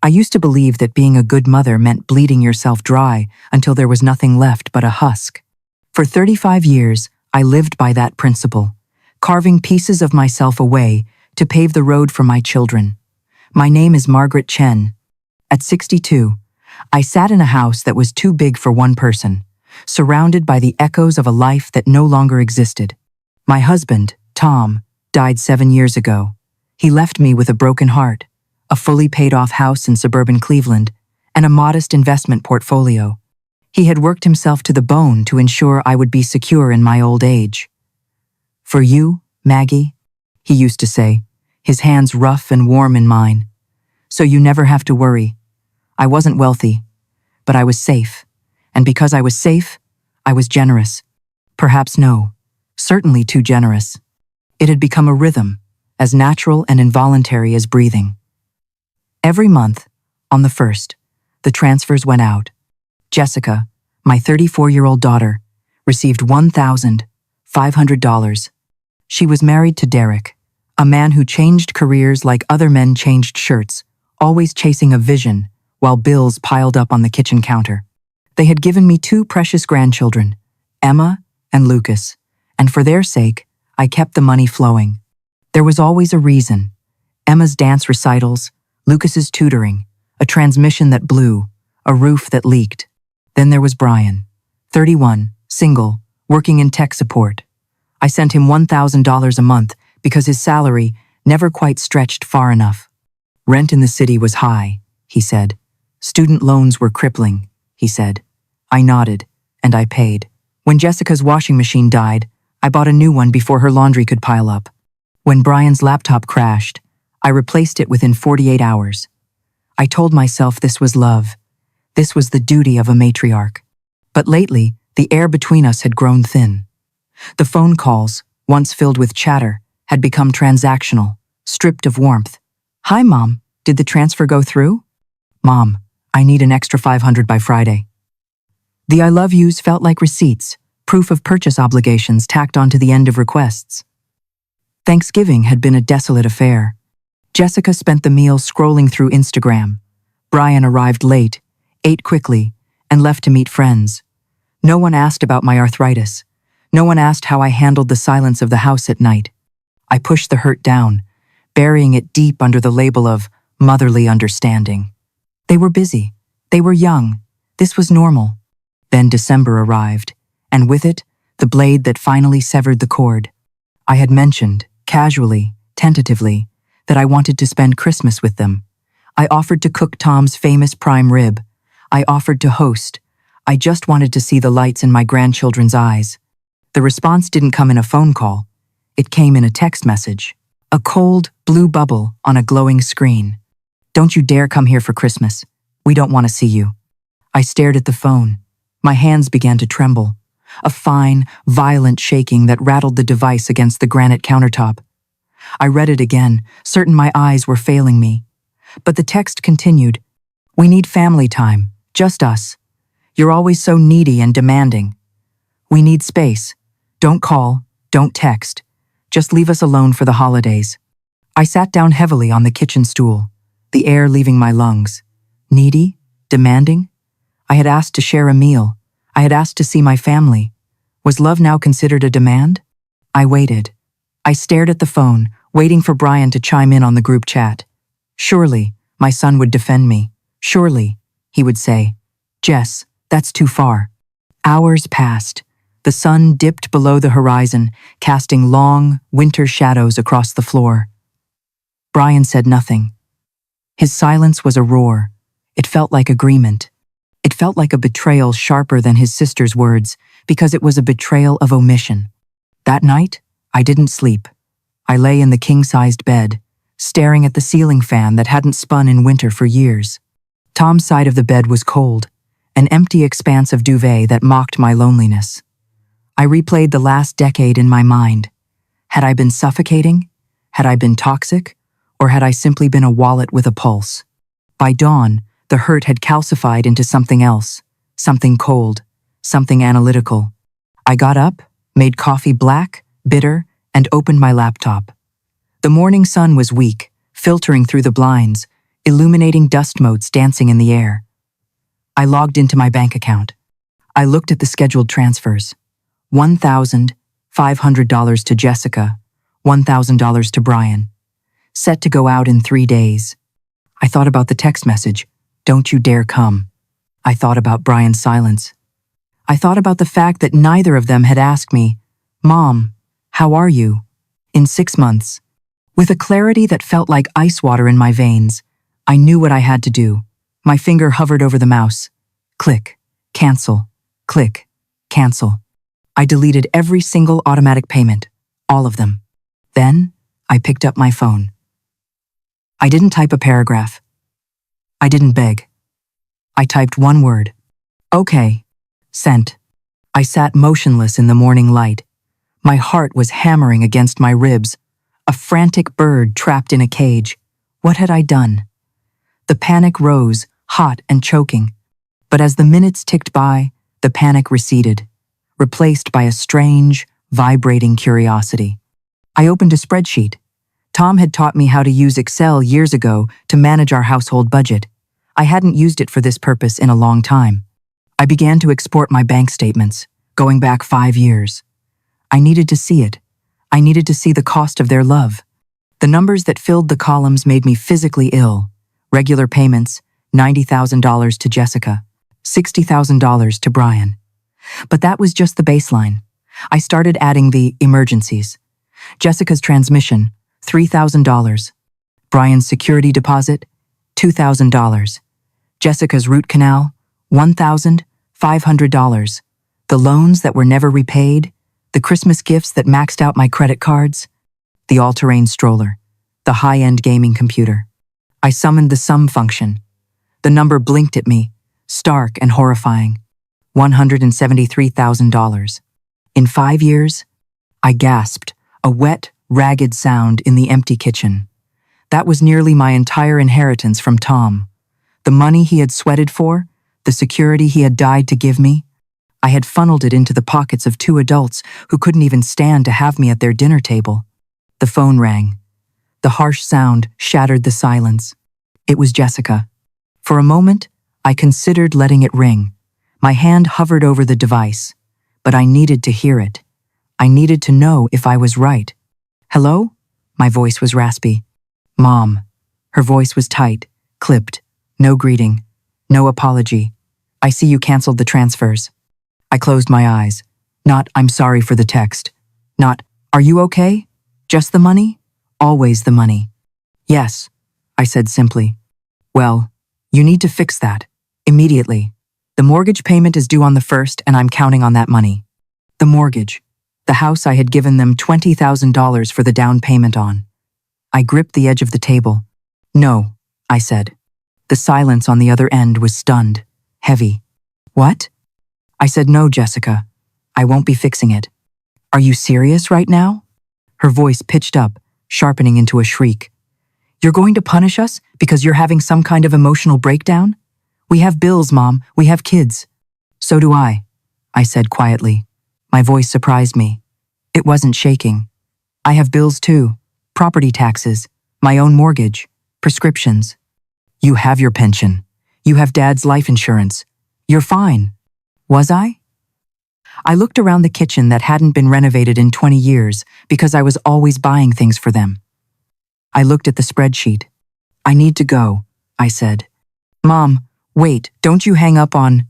I used to believe that being a good mother meant bleeding yourself dry until there was nothing left but a husk. For 35 years, I lived by that principle, carving pieces of myself away to pave the road for my children. My name is Margaret Chen. At 62, I sat in a house that was too big for one person, surrounded by the echoes of a life that no longer existed. My husband, Tom, died 7 years ago. He left me with a broken heart, a fully paid-off house in suburban Cleveland, and a modest investment portfolio. He had worked himself to the bone to ensure I would be secure in my old age. "For you, Maggie," he used to say, his hands rough and warm in mine. "So you never have to worry. I wasn't wealthy, but I was safe. And because I was safe, I was generous. Perhaps no, certainly too generous. It had become a rhythm, as natural and involuntary as breathing. Every month, on the 1st, the transfers went out. Jessica, my 34-year-old daughter, received $1,500. She was married to Derek, a man who changed careers like other men changed shirts, always chasing a vision while bills piled up on the kitchen counter. They had given me 2 precious grandchildren, Emma and Lucas, and for their sake, I kept the money flowing. There was always a reason: Emma's dance recitals, Lucas's tutoring, a transmission that blew, a roof that leaked. Then there was Brian, 31, single, working in tech support. I sent him $1,000 a month because his salary never quite stretched far enough. Rent in the city was high, he said. Student loans were crippling, he said. I nodded, and I paid. When Jessica's washing machine died, I bought a new one before her laundry could pile up. When Brian's laptop crashed, I replaced it within 48 hours. I told myself this was love. This was the duty of a matriarch. But lately, the air between us had grown thin. The phone calls, once filled with chatter, had become transactional, stripped of warmth. "Hi, Mom. Did the transfer go through?" "Mom, I need an extra $500 by Friday." The I love yous felt like receipts, proof of purchase obligations tacked onto the end of requests. Thanksgiving had been a desolate affair. Jessica spent the meal scrolling through Instagram. Brian arrived late, ate quickly, and left to meet friends. No one asked about my arthritis. No one asked how I handled the silence of the house at night. I pushed the hurt down, burying it deep under the label of motherly understanding. They were busy. They were young. This was normal. Then December arrived, and with it, the blade that finally severed the cord. I had mentioned, casually, tentatively, that I wanted to spend Christmas with them. I offered to cook Tom's famous prime rib. I offered to host. I just wanted to see the lights in my grandchildren's eyes. The response didn't come in a phone call. It came in a text message. A cold, blue bubble on a glowing screen. "Don't you dare come here for Christmas. We don't want to see you." I stared at the phone. My hands began to tremble. A fine, violent shaking that rattled the device against the granite countertop. I read it again, certain my eyes were failing me. But the text continued. "We need family time, just us. You're always so needy and demanding. We need space. Don't call, don't text. Just leave us alone for the holidays." I sat down heavily on the kitchen stool, the air leaving my lungs. Needy? Demanding? I had asked to share a meal. I had asked to see my family. Was love now considered a demand? I waited. I stared at the phone, waiting for Brian to chime in on the group chat. Surely, my son would defend me. Surely, he would say, "Jess, that's too far." Hours passed. The sun dipped below the horizon, casting long, winter shadows across the floor. Brian said nothing. His silence was a roar. It felt like agreement. It felt like a betrayal sharper than his sister's words, because it was a betrayal of omission. That night, I didn't sleep. I lay in the king-sized bed, staring at the ceiling fan that hadn't spun in winter for years. Tom's side of the bed was cold, an empty expanse of duvet that mocked my loneliness. I replayed the last decade in my mind. Had I been suffocating? Had I been toxic? Or had I simply been a wallet with a pulse? By dawn, the hurt had calcified into something else, something cold, something analytical. I got up, made coffee black, bitter, and opened my laptop. The morning sun was weak, filtering through the blinds, illuminating dust motes dancing in the air. I logged into my bank account. I looked at the scheduled transfers. $1,500 to Jessica, $1,000 to Brian. Set to go out in 3 days. I thought about the text message, "Don't you dare come." I thought about Brian's silence. I thought about the fact that neither of them had asked me, "Mom, how are you?" in 6 months. With a clarity that felt like ice water in my veins, I knew what I had to do. My finger hovered over the mouse. Click, cancel, click, cancel. I deleted every single automatic payment, all of them. Then, I picked up my phone. I didn't type a paragraph. I didn't beg. I typed one word. Okay. Sent. I sat motionless in the morning light. My heart was hammering against my ribs, a frantic bird trapped in a cage. What had I done? The panic rose, hot and choking. But as the minutes ticked by, the panic receded, replaced by a strange, vibrating curiosity. I opened a spreadsheet. Tom had taught me how to use Excel years ago to manage our household budget. I hadn't used it for this purpose in a long time. I began to export my bank statements, going back 5 years. I needed to see it. I needed to see the cost of their love. The numbers that filled the columns made me physically ill. Regular payments, $90,000 to Jessica, $60,000 to Brian. But that was just the baseline. I started adding the emergencies. Jessica's transmission, $3,000. Brian's security deposit, $2,000. Jessica's root canal, $1,500. The loans that were never repaid, the Christmas gifts that maxed out my credit cards, the all-terrain stroller, the high-end gaming computer. I summoned the sum function. The number blinked at me, stark and horrifying. $173,000. In 5 years, I gasped, a wet, ragged sound in the empty kitchen. That was nearly my entire inheritance from Tom. The money he had sweated for, the security he had died to give me, I had funneled it into the pockets of 2 adults who couldn't even stand to have me at their dinner table. The phone rang. The harsh sound shattered the silence. It was Jessica. For a moment, I considered letting it ring. My hand hovered over the device, but I needed to hear it. I needed to know if I was right. "Hello?" My voice was raspy. "Mom." Her voice was tight, clipped. No greeting. No apology. "I see you canceled the transfers." I closed my eyes. Not, "I'm sorry for the text." Not, "Are you okay?" Just the money? Always the money. "Yes," I said simply. "Well, you need to fix that. Immediately. The mortgage payment is due on the 1st and I'm counting on that money." The mortgage. The house I had given them $20,000 for the down payment on. I gripped the edge of the table. "No," I said. The silence on the other end was stunned, heavy. "What?" I said, "No, Jessica. I won't be fixing it." "Are you serious right now?" Her voice pitched up, sharpening into a shriek. "You're going to punish us because you're having some kind of emotional breakdown? We have bills, Mom. We have kids." "So do I said quietly. My voice surprised me. It wasn't shaking. "I have bills too. Property taxes, my own mortgage, prescriptions." "You have your pension. You have Dad's life insurance. You're fine." Was I? I looked around the kitchen that hadn't been renovated in 20 years because I was always buying things for them. I looked at the spreadsheet. "I need to go," I said. "Mom, wait, don't you hang up on..."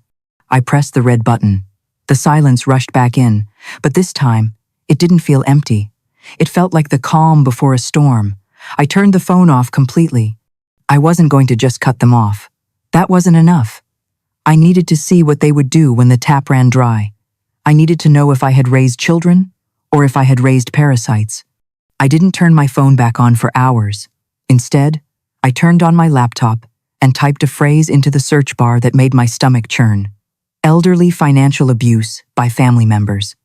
I pressed the red button. The silence rushed back in, but this time, it didn't feel empty. It felt like the calm before a storm. I turned the phone off completely. I wasn't going to just cut them off. That wasn't enough. I needed to see what they would do when the tap ran dry. I needed to know if I had raised children or if I had raised parasites. I didn't turn my phone back on for hours. Instead, I turned on my laptop and typed a phrase into the search bar that made my stomach churn. Elderly financial abuse by family members.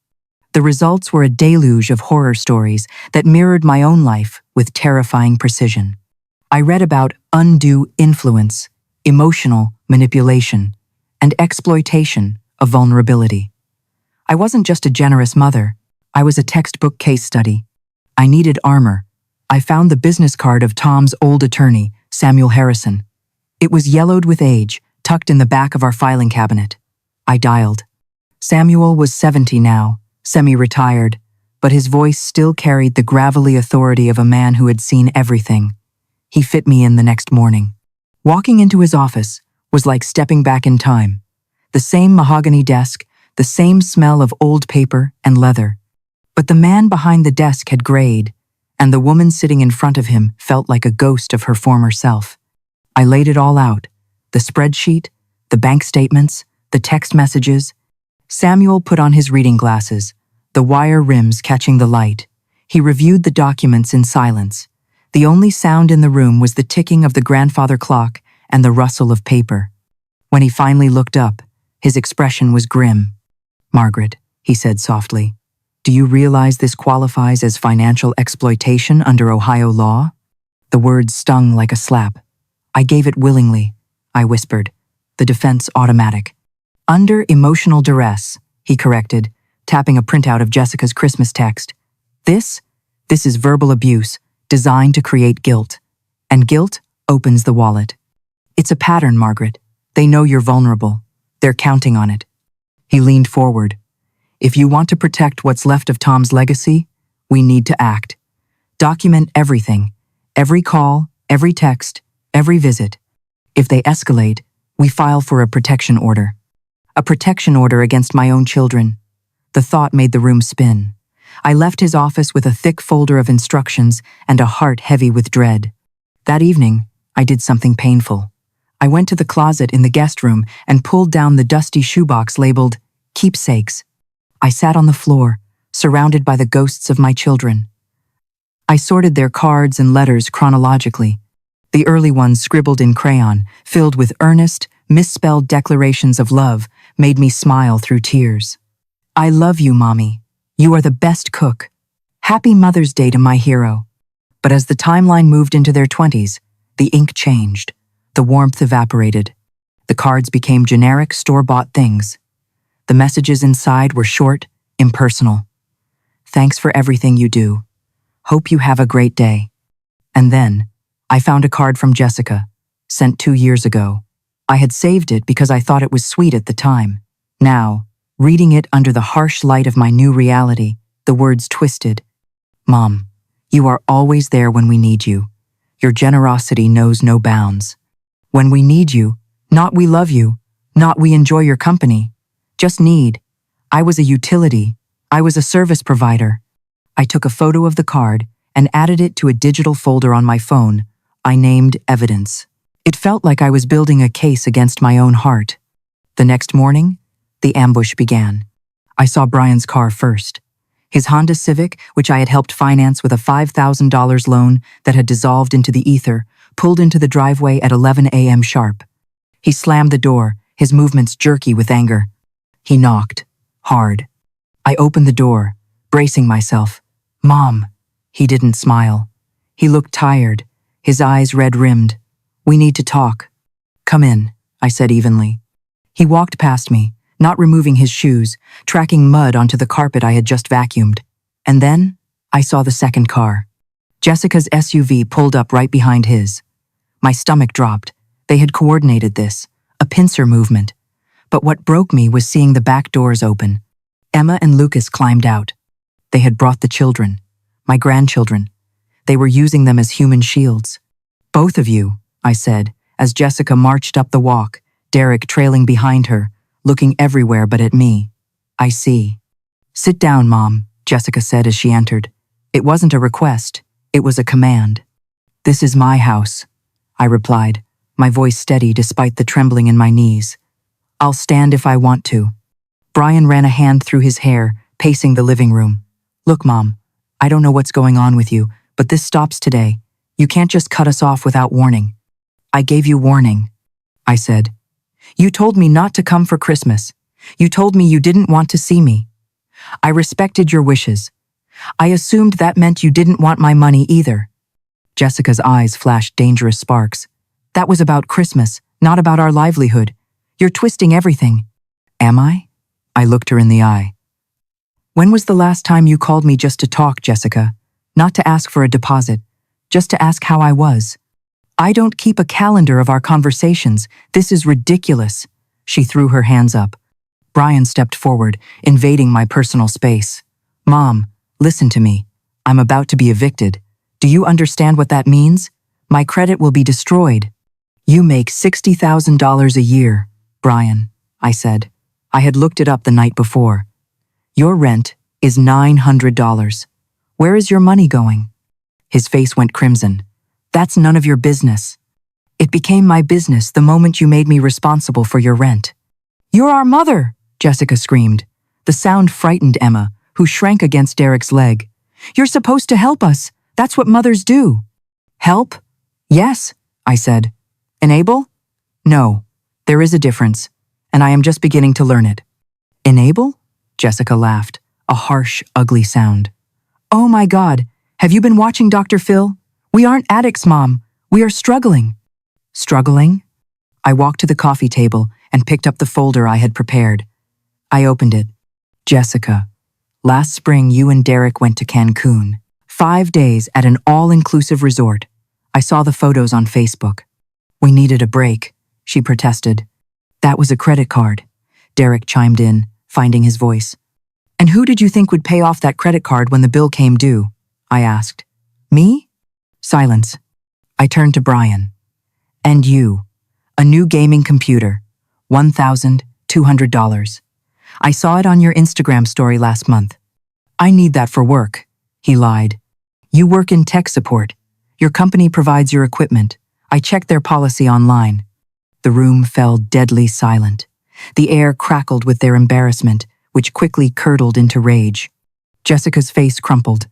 The results were a deluge of horror stories that mirrored my own life with terrifying precision. I read about undue influence, emotional manipulation, and exploitation of vulnerability. I wasn't just a generous mother. I was a textbook case study. I needed armor. I found the business card of Tom's old attorney, Samuel Harrison. It was yellowed with age, tucked in the back of our filing cabinet. I dialed. Samuel was 70 now, semi-retired, but his voice still carried the gravelly authority of a man who had seen everything. He fit me in the next morning. Walking into his office was like stepping back in time. The same mahogany desk, the same smell of old paper and leather. But the man behind the desk had grayed, and the woman sitting in front of him felt like a ghost of her former self. I laid it all out, the spreadsheet, the bank statements, the text messages. Samuel put on his reading glasses, the wire rims catching the light. He reviewed the documents in silence. The only sound in the room was the ticking of the grandfather clock and the rustle of paper. When he finally looked up, his expression was grim. "Margaret," he said softly, "do you realize this qualifies as financial exploitation under Ohio law?" The words stung like a slap. "I gave it willingly," I whispered, the defense automatic. "Under emotional duress," he corrected, tapping a printout of Jessica's Christmas text. This is verbal abuse, designed to create guilt. And guilt opens the wallet. It's a pattern, Margaret. They know you're vulnerable. They're counting on it. He leaned forward. "If you want to protect what's left of Tom's legacy, we need to act. Document everything, every call, every text, every visit. If they escalate, we file for a protection order. A protection order against my own children." The thought made the room spin. I left his office with a thick folder of instructions and a heart heavy with dread. That evening, I did something painful. I went to the closet in the guest room and pulled down the dusty shoebox labeled "Keepsakes." I sat on the floor, surrounded by the ghosts of my children. I sorted their cards and letters chronologically. The early ones scribbled in crayon, filled with earnest, misspelled declarations of love, made me smile through tears. "I love you, Mommy. You are the best cook. Happy Mother's Day to my hero." But as the timeline moved into their 20s, the ink changed. The warmth evaporated. The cards became generic, store-bought things. The messages inside were short, impersonal. "Thanks for everything you do. Hope you have a great day." And then, I found a card from Jessica, sent 2 years ago. I had saved it because I thought it was sweet at the time. Now, reading it under the harsh light of my new reality, the words twisted. "Mom, you are always there when we need you. Your generosity knows no bounds. When we need you, not we love you, not we enjoy your company. Just need. I was a utility. I was a service provider." I took a photo of the card and added it to a digital folder on my phone. I named Evidence. It felt like I was building a case against my own heart. The next morning, the ambush began. I saw Brian's car first. His Honda Civic, which I had helped finance with a $5,000 loan that had dissolved into the ether, pulled into the driveway at 11 a.m. sharp. He slammed the door, his movements jerky with anger. He knocked, hard. I opened the door, bracing myself. "Mom." He didn't smile. He looked tired, his eyes red-rimmed. "We need to talk." "Come in," I said evenly. He walked past me, not removing his shoes, tracking mud onto the carpet I had just vacuumed. And then, I saw the second car. Jessica's SUV pulled up right behind his. My stomach dropped. They had coordinated this, a pincer movement. But what broke me was seeing the back doors open. Emma and Lucas climbed out. They had brought the children, my grandchildren. They were using them as human shields. "Both of you," I said, as Jessica marched up the walk, Derek trailing behind her, looking everywhere but at me. "I see." "Sit down, Mom," Jessica said as she entered. It wasn't a request, it was a command. "This is my house," I replied, my voice steady despite the trembling in my knees. "I'll stand if I want to." Brian ran a hand through his hair, pacing the living room. "Look, Mom, I don't know what's going on with you, but this stops today. You can't just cut us off without warning." "I gave you warning," I said. "You told me not to come for Christmas. You told me you didn't want to see me. I respected your wishes. I assumed that meant you didn't want my money either." Jessica's eyes flashed dangerous sparks. "That was about Christmas, not about our livelihood. You're twisting everything." "Am I?" I looked her in the eye. "When was the last time you called me just to talk, Jessica? Not to ask for a deposit, just to ask how I was." I don't keep a calendar of our conversations. This is ridiculous. She threw her hands up. Brian stepped forward, invading my personal space. Mom, listen to me. I'm about to be evicted. Do you understand what that means? My credit will be destroyed. You make $60,000 a year, Brian, I said. I had looked it up the night before. Your rent is $900. Where is your money going? His face went crimson. That's none of your business. It became my business the moment you made me responsible for your rent. You're our mother, Jessica screamed. The sound frightened Emma, who shrank against Derek's leg. You're supposed to help us. That's what mothers do. Help? Yes, I said. Enable? No. There is a difference, and I am just beginning to learn it. Enable? Jessica laughed, a harsh, ugly sound. Oh my God, have you been watching Dr. Phil? We aren't addicts, Mom. We are struggling. Struggling? I walked to the coffee table and picked up the folder I had prepared. I opened it. Jessica, last spring you and Derek went to Cancun. 5 days at an all-inclusive resort. I saw the photos on Facebook. We needed a break, she protested. That was a credit card. Derek chimed in, finding his voice. And who did you think would pay off that credit card when the bill came due? I asked. Me? Silence. I turned to Brian. And you. A new gaming computer. $1,200. I saw it on your Instagram story last month. I need that for work, he lied. You work in tech support. Your company provides your equipment. I checked their policy online. The room fell deadly silent. The air crackled with their embarrassment, which quickly curdled into rage. Jessica's face crumpled.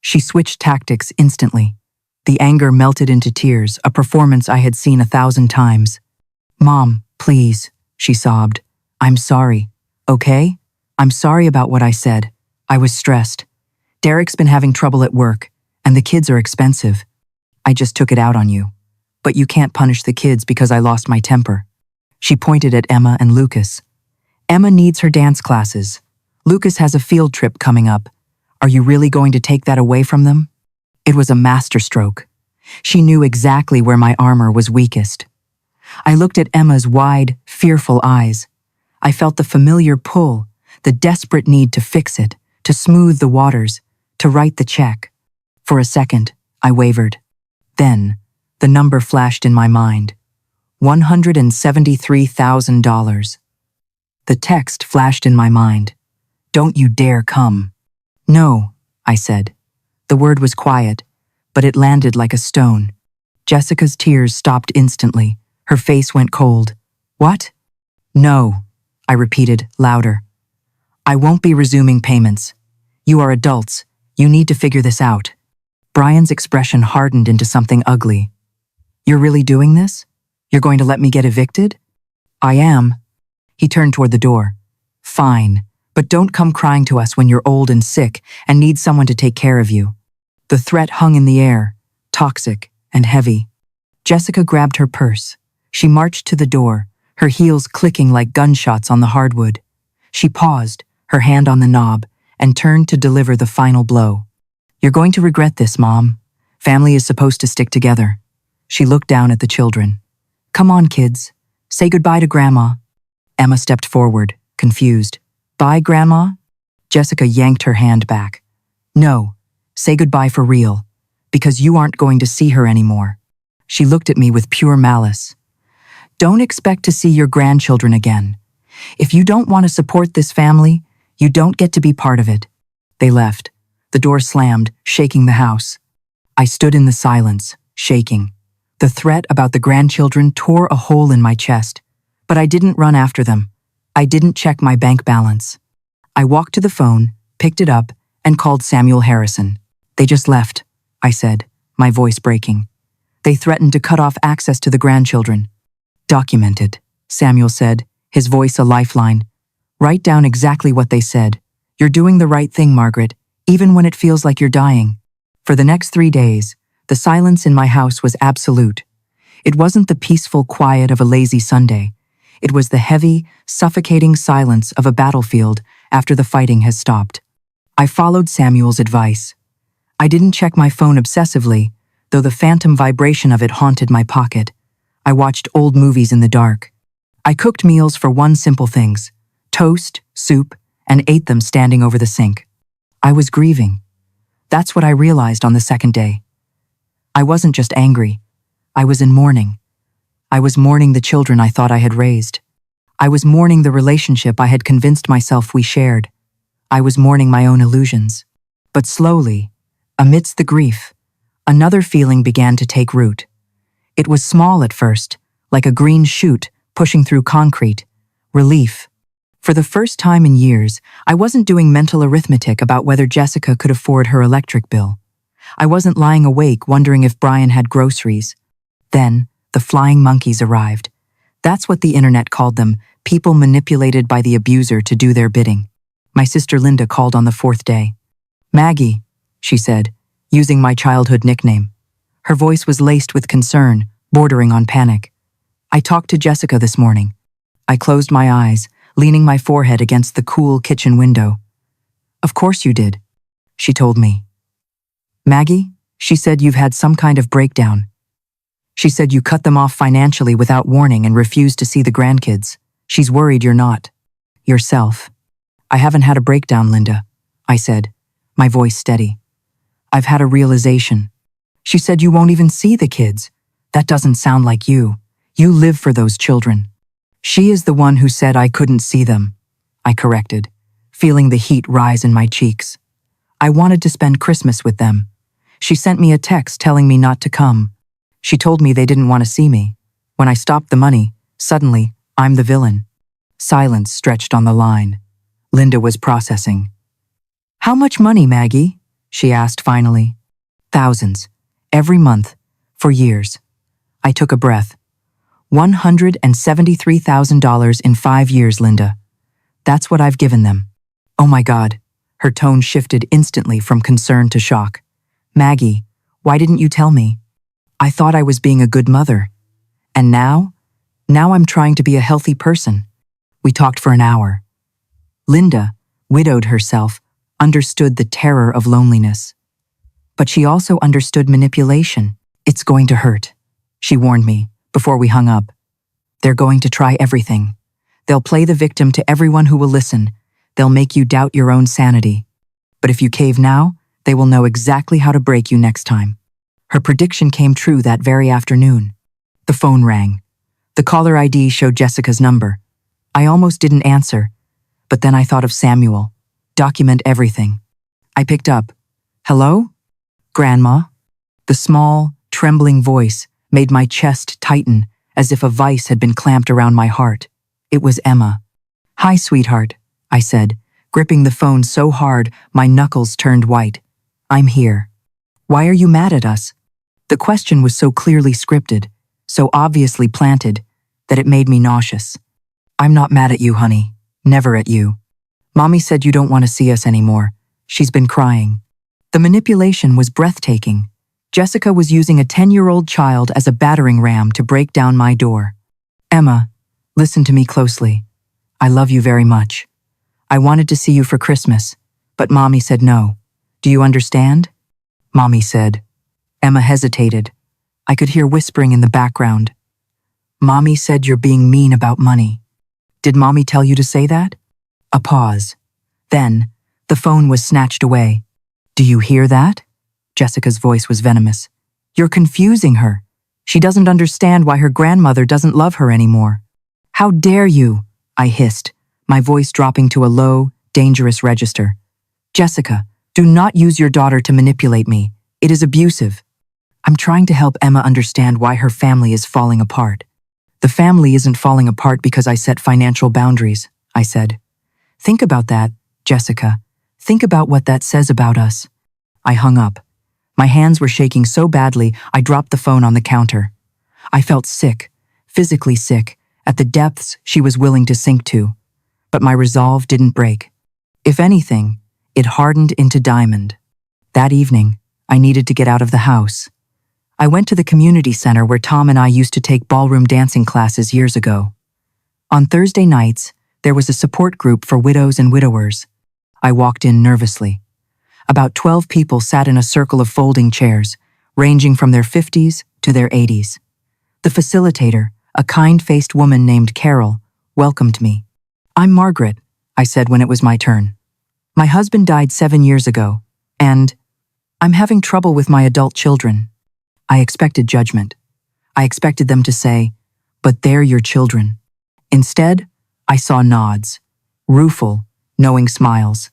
She switched tactics instantly. The anger melted into tears, a performance I had seen 1,000 times. Mom, please, she sobbed. I'm sorry, okay? I'm sorry about what I said. I was stressed. Derek's been having trouble at work, and the kids are expensive. I just took it out on you. But you can't punish the kids because I lost my temper. She pointed at Emma and Lucas. Emma needs her dance classes. Lucas has a field trip coming up. Are you really going to take that away from them? It was a masterstroke. She knew exactly where my armor was weakest. I looked at Emma's wide, fearful eyes. I felt the familiar pull, the desperate need to fix it, to smooth the waters, to write the check. For a second, I wavered. Then, the number flashed in my mind. $173,000. The text flashed in my mind. Don't you dare come. No, I said. The word was quiet, but it landed like a stone. Jessica's tears stopped instantly. Her face went cold. What? No, I repeated, louder. I won't be resuming payments. You are adults. You need to figure this out. Brian's expression hardened into something ugly. You're really doing this? You're going to let me get evicted? I am. He turned toward the door. Fine, but don't come crying to us when you're old and sick and need someone to take care of you. The threat hung in the air, toxic and heavy. Jessica grabbed her purse. She marched to the door, her heels clicking like gunshots on the hardwood. She paused, her hand on the knob, and turned to deliver the final blow. You're going to regret this, Mom. Family is supposed to stick together. She looked down at the children. Come on, kids. Say goodbye to Grandma. Emma stepped forward, confused. Bye, Grandma? Jessica yanked her hand back. No, say goodbye for real, because you aren't going to see her anymore. She looked at me with pure malice. Don't expect to see your grandchildren again. If you don't want to support this family, you don't get to be part of it. They left. The door slammed, shaking the house. I stood in the silence, shaking. The threat about the grandchildren tore a hole in my chest, but I didn't run after them. I didn't check my bank balance. I walked to the phone, picked it up, and called Samuel Harrison. They just left, I said, my voice breaking. They threatened to cut off access to the grandchildren. Documented, Samuel said, his voice a lifeline. Write down exactly what they said. You're doing the right thing, Margaret, even when it feels like you're dying. For the next 3 days, the silence in my house was absolute. It wasn't the peaceful quiet of a lazy Sunday. It was the heavy, suffocating silence of a battlefield after the fighting has stopped. I followed Samuel's advice. I didn't check my phone obsessively, though the phantom vibration of it haunted my pocket. I watched old movies in the dark. I cooked meals for one simple things: toast, soup, and ate them standing over the sink. I was grieving. That's what I realized on the second day. I wasn't just angry. I was in mourning. I was mourning the children I thought I had raised. I was mourning the relationship I had convinced myself we shared. I was mourning my own illusions. But slowly, amidst the grief, another feeling began to take root. It was small at first, like a green shoot pushing through concrete. Relief. For the first time in years, I wasn't doing mental arithmetic about whether Jessica could afford her electric bill. I wasn't lying awake wondering if Brian had groceries. Then, the flying monkeys arrived. That's what the internet called them, people manipulated by the abuser to do their bidding. My sister Linda called on the fourth day. "Maggie," she said, using my childhood nickname. Her voice was laced with concern, bordering on panic. "I talked to Jessica this morning." I closed my eyes, leaning my forehead against the cool kitchen window. "Of course you did," she told me. "Maggie," she said, "you've had some kind of breakdown." She said you cut them off financially without warning and refused to see the grandkids. She's worried you're not yourself. "I haven't had a breakdown, Linda," I said, my voice steady. "I've had a realization." She said, "You won't even see the kids. That doesn't sound like you. You live for those children." "She is the one who said I couldn't see them," I corrected, feeling the heat rise in my cheeks. "I wanted to spend Christmas with them. She sent me a text telling me not to come. She told me they didn't want to see me. When I stopped the money, suddenly, I'm the villain." Silence stretched on the line. Linda was processing. "How much money, Maggie?" she asked finally. "Thousands. Every month. For years." I took a breath. $173,000 in 5 years, Linda. That's what I've given them. "Oh my God." Her tone shifted instantly from concern to shock. "Maggie, why didn't you tell me? I thought I was being a good mother. And now I'm trying to be a healthy person." We talked for an hour. Linda, widowed herself, understood the terror of loneliness. But she also understood manipulation. "It's going to hurt," she warned me before we hung up. "They're going to try everything. They'll play the victim to everyone who will listen. They'll make you doubt your own sanity. But if you cave now, they will know exactly how to break you next time." Her prediction came true that very afternoon. The phone rang. The caller ID showed Jessica's number. I almost didn't answer, but then I thought of Samuel. Document everything. I picked up. "Hello? Grandma?" The small, trembling voice made my chest tighten as if a vice had been clamped around my heart. It was Emma. "Hi, sweetheart," I said, gripping the phone so hard my knuckles turned white. "I'm here. Why are you mad at us?" The question was so clearly scripted, so obviously planted, that it made me nauseous. "I'm not mad at you, honey. Never at you. Mommy said you don't want to see us anymore. She's been crying." The manipulation was breathtaking. Jessica was using a 10-year-old child as a battering ram to break down my door. "Emma, listen to me closely. I love you very much. I wanted to see you for Christmas, but Mommy said no. Do you understand?" Mommy said. Emma hesitated. I could hear whispering in the background. "Mommy said you're being mean about money. Did Mommy tell you to say that?" A pause. Then, the phone was snatched away. "Do you hear that?" Jessica's voice was venomous. "You're confusing her. She doesn't understand why her grandmother doesn't love her anymore." "How dare you?" I hissed, my voice dropping to a low, dangerous register. "Jessica, do not use your daughter to manipulate me. It is abusive." I'm trying to help Emma understand why her family is falling apart. "The family isn't falling apart because I set financial boundaries," I said. "Think about that, Jessica. Think about what that says about us." I hung up. My hands were shaking so badly I dropped the phone on the counter. I felt sick, physically sick, at the depths she was willing to sink to. But my resolve didn't break. If anything, it hardened into diamond. That evening, I needed to get out of the house. I went to the community center where Tom and I used to take ballroom dancing classes years ago. On Thursday nights, there was a support group for widows and widowers. I walked in nervously. About 12 people sat in a circle of folding chairs, ranging from their 50s to their 80s. The facilitator, a kind-faced woman named Carol, welcomed me. "I'm Margaret," I said when it was my turn. "My husband died 7 years ago, and I'm having trouble with my adult children." I expected judgment. I expected them to say, "But they're your children." Instead, I saw nods, rueful, knowing smiles.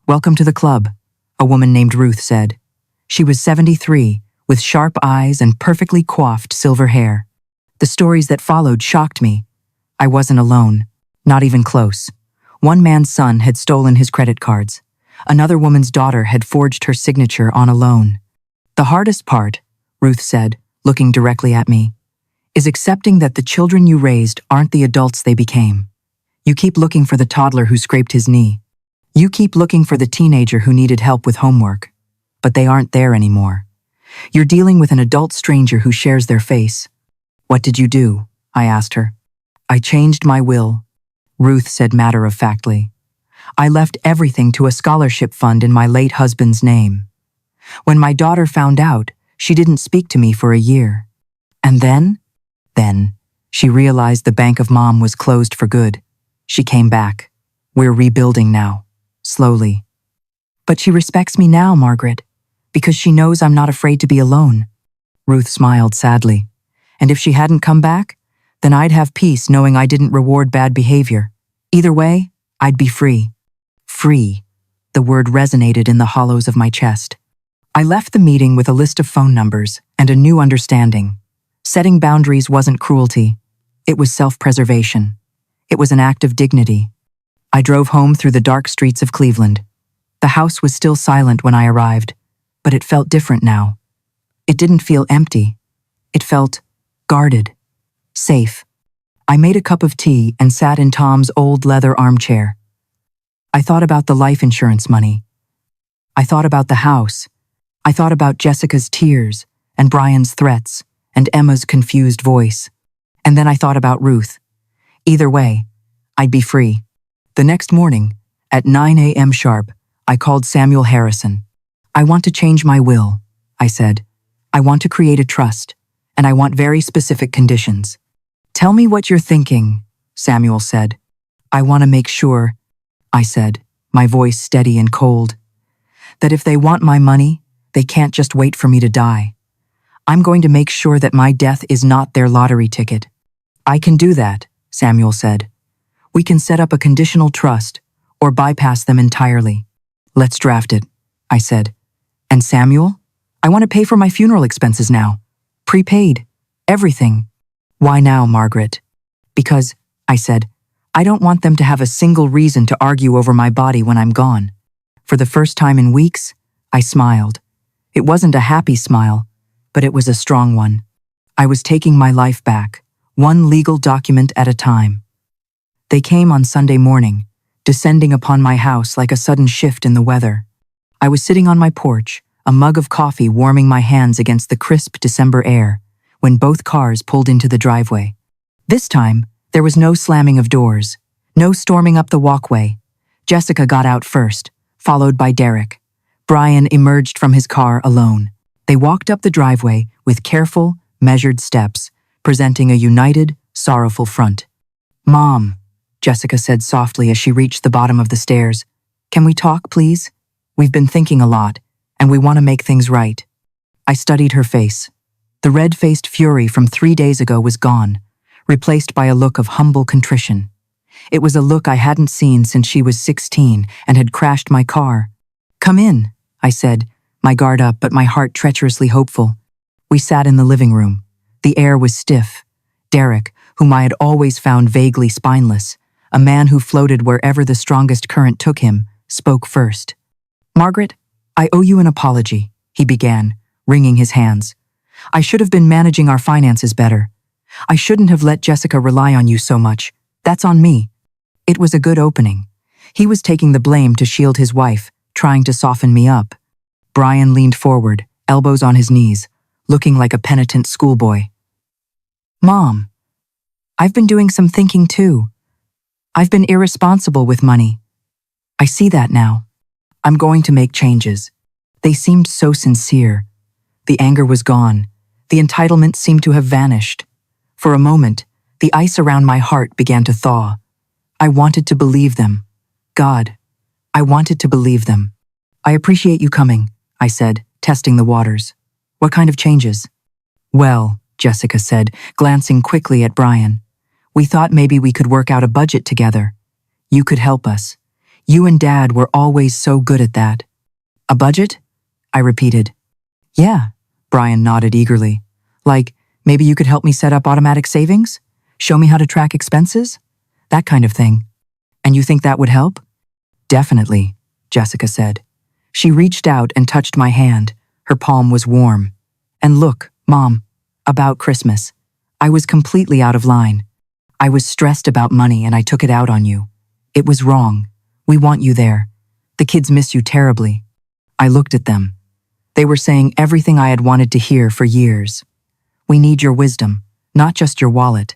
"Welcome to the club," a woman named Ruth said. She was 73, with sharp eyes and perfectly coiffed silver hair. The stories that followed shocked me. I wasn't alone, not even close. One man's son had stolen his credit cards. Another woman's daughter had forged her signature on a loan. "The hardest part," Ruth said, looking directly at me, "is accepting that the children you raised aren't the adults they became. You keep looking for the toddler who scraped his knee. You keep looking for the teenager who needed help with homework. But they aren't there anymore. You're dealing with an adult stranger who shares their face." "What did you do?" I asked her. "I changed my will," Ruth said matter-of-factly. "I left everything to a scholarship fund in my late husband's name. When my daughter found out, she didn't speak to me for a year. And then, she realized the bank of Mom was closed for good. She came back. We're rebuilding now, slowly. But she respects me now, Margaret, because she knows I'm not afraid to be alone." Ruth smiled sadly. "And if she hadn't come back, then I'd have peace knowing I didn't reward bad behavior. Either way, I'd be free." Free. The word resonated in the hollows of my chest. I left the meeting with a list of phone numbers and a new understanding. Setting boundaries wasn't cruelty. It was self-preservation. It was an act of dignity. I drove home through the dark streets of Cleveland. The house was still silent when I arrived, but it felt different now. It didn't feel empty. It felt guarded, safe. I made a cup of tea and sat in Tom's old leather armchair. I thought about the life insurance money. I thought about the house. I thought about Jessica's tears and Brian's threats and Emma's confused voice. And then I thought about Ruth. Either way, I'd be free. The next morning, at 9 a.m. sharp, I called Samuel Harrison. "I want to change my will," I said. "I want to create a trust, and I want very specific conditions." "Tell me what you're thinking," Samuel said. "I want to make sure," I said, my voice steady and cold, "that if they want my money, they can't just wait for me to die. I'm going to make sure that my death is not their lottery ticket." "I can do that," Samuel said. "We can set up a conditional trust or bypass them entirely." "Let's draft it," I said. "And Samuel, I want to pay for my funeral expenses now. Prepaid. Everything." "Why now, Margaret?" "Because," I said, "I don't want them to have a single reason to argue over my body when I'm gone." For the first time in weeks, I smiled. It wasn't a happy smile, but it was a strong one. I was taking my life back, one legal document at a time. They came on Sunday morning, descending upon my house like a sudden shift in the weather. I was sitting on my porch, a mug of coffee warming my hands against the crisp December air, when both cars pulled into the driveway. This time, there was no slamming of doors, no storming up the walkway. Jessica got out first, followed by Derek. Brian emerged from his car alone. They walked up the driveway with careful, measured steps, presenting a united, sorrowful front. "Mom," Jessica said softly as she reached the bottom of the stairs, "can we talk, please? We've been thinking a lot, and we want to make things right." I studied her face. The red-faced fury from 3 days ago was gone, replaced by a look of humble contrition. It was a look I hadn't seen since she was 16 and had crashed my car. "Come in," I said, my guard up but my heart treacherously hopeful. We sat in the living room. The air was stiff. Derek, whom I had always found vaguely spineless, a man who floated wherever the strongest current took him, spoke first. "Margaret, I owe you an apology," he began, wringing his hands. "I should have been managing our finances better. I shouldn't have let Jessica rely on you so much. That's on me." It was a good opening. He was taking the blame to shield his wife, trying to soften me up. Brian leaned forward, elbows on his knees, looking like a penitent schoolboy. "Mom, I've been doing some thinking too. I've been irresponsible with money. I see that now. I'm going to make changes." They seemed so sincere, The anger was gone. The entitlement seemed to have vanished. For a moment, the ice around my heart began to thaw. I wanted to believe them. God, I wanted to believe them. I appreciate you coming, I said, testing the waters. What kind of changes? Well, Jessica said, glancing quickly at Brian. We thought maybe we could work out a budget together. You could help us. You and Dad were always so good at that. A budget? I repeated. Yeah, Brian nodded eagerly. Like, maybe you could help me set up automatic savings? Show me how to track expenses? That kind of thing. And you think that would help? Definitely, Jessica said. She reached out and touched my hand. Her palm was warm. And look, Mom, about Christmas. I was completely out of line. I was stressed about money and I took it out on you. It was wrong. We want you there. The kids miss you terribly. I looked at them. They were saying everything I had wanted to hear for years. We need your wisdom, not just your wallet.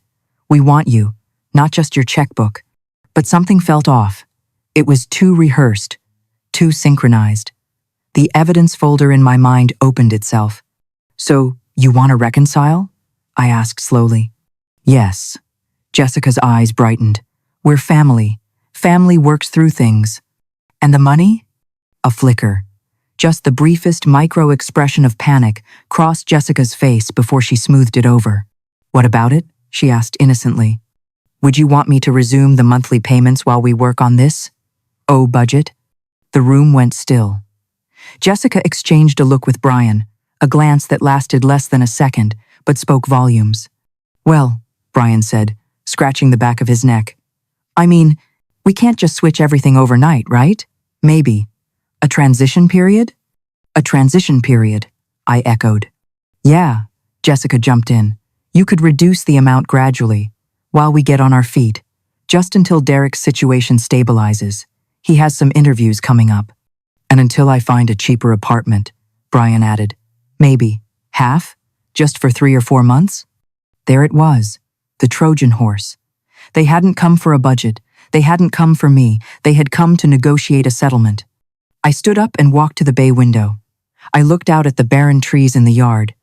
We want you, not just your checkbook. But something felt off. It was too rehearsed, too synchronized. The evidence folder in my mind opened itself. So, you want to reconcile? I asked slowly. Yes. Jessica's eyes brightened. We're family. Family works through things. And the money? A flicker. Just the briefest micro-expression of panic crossed Jessica's face before she smoothed it over. What about it? She asked innocently. Would you want me to resume the monthly payments while we work on this? Oh, budget? The room went still. Jessica exchanged a look with Brian, a glance that lasted less than a second, but spoke volumes. Well, Brian said, scratching the back of his neck. I mean, we can't just switch everything overnight, right? Maybe. A transition period? A transition period, I echoed. Yeah, Jessica jumped in. You could reduce the amount gradually, while we get on our feet, just until Derek's situation stabilizes. He has some interviews coming up. And until I find a cheaper apartment, Brian added. Maybe. Half? Just for 3 or 4 months? There it was. The Trojan horse. They hadn't come for a budget. They hadn't come for me. They had come to negotiate a settlement. I stood up and walked to the bay window. I looked out at the barren trees in the yard.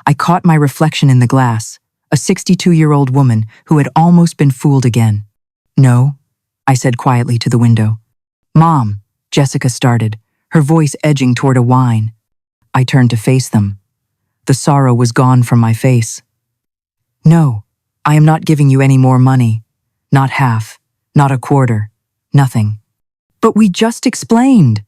I caught my reflection in the glass, a 62-year-old woman who had almost been fooled again. No, I said quietly to the window. Mom, Jessica started, her voice edging toward a whine. I turned to face them. The sorrow was gone from my face. No, I am not giving you any more money. Not half, not a quarter, nothing. But we just explained,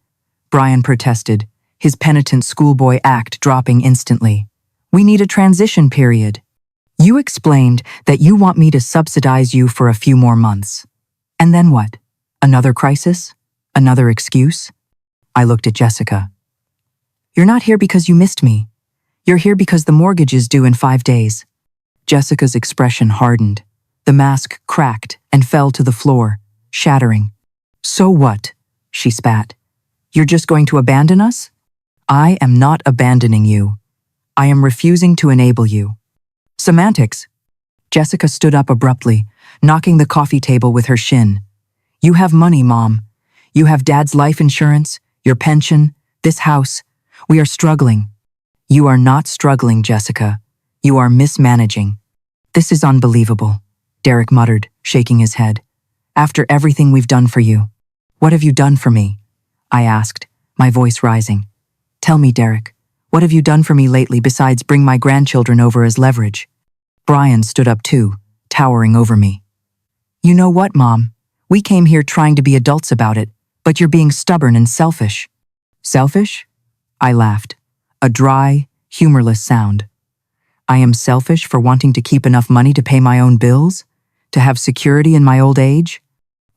Brian protested, his penitent schoolboy act dropping instantly. We need a transition period. You explained that you want me to subsidize you for a few more months. And then what? Another crisis? Another excuse? I looked at Jessica. You're not here because you missed me. You're here because the mortgage is due in 5 days. Jessica's expression hardened. The mask cracked and fell to the floor, shattering. So what? She spat. You're just going to abandon us? I am not abandoning you. I am refusing to enable you. Semantics. Jessica stood up abruptly, knocking the coffee table with her shin. You have money, Mom. You have Dad's life insurance, your pension, this house. We are struggling. You are not struggling, Jessica. You are mismanaging. This is unbelievable, Derek muttered, shaking his head. After everything we've done for you. What have you done for me? I asked, my voice rising. Tell me, Derek, what have you done for me lately besides bring my grandchildren over as leverage? Brian stood up too, towering over me. You know what, Mom? We came here trying to be adults about it, but you're being stubborn and selfish. Selfish? I laughed, a dry, humorless sound. I am selfish for wanting to keep enough money to pay my own bills? To have security in my old age?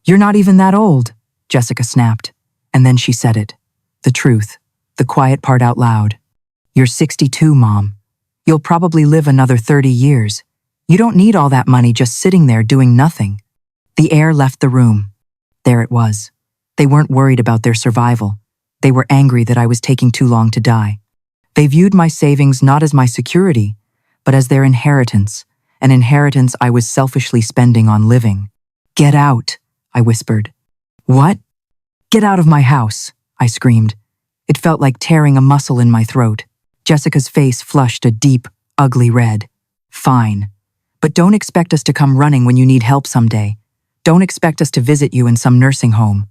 You're not even that old, Jessica snapped. And then she said it. The truth. The quiet part out loud. You're 62, Mom. You'll probably live another 30 years. You don't need all that money just sitting there doing nothing. The air left the room. There it was. They weren't worried about their survival. They were angry that I was taking too long to die. They viewed my savings not as my security, but as their inheritance, an inheritance I was selfishly spending on living. Get out, I whispered. What? Get out of my house, I screamed. It felt like tearing a muscle in my throat. Jessica's face flushed a deep, ugly red. Fine. But don't expect us to come running when you need help someday. Don't expect us to visit you in some nursing home.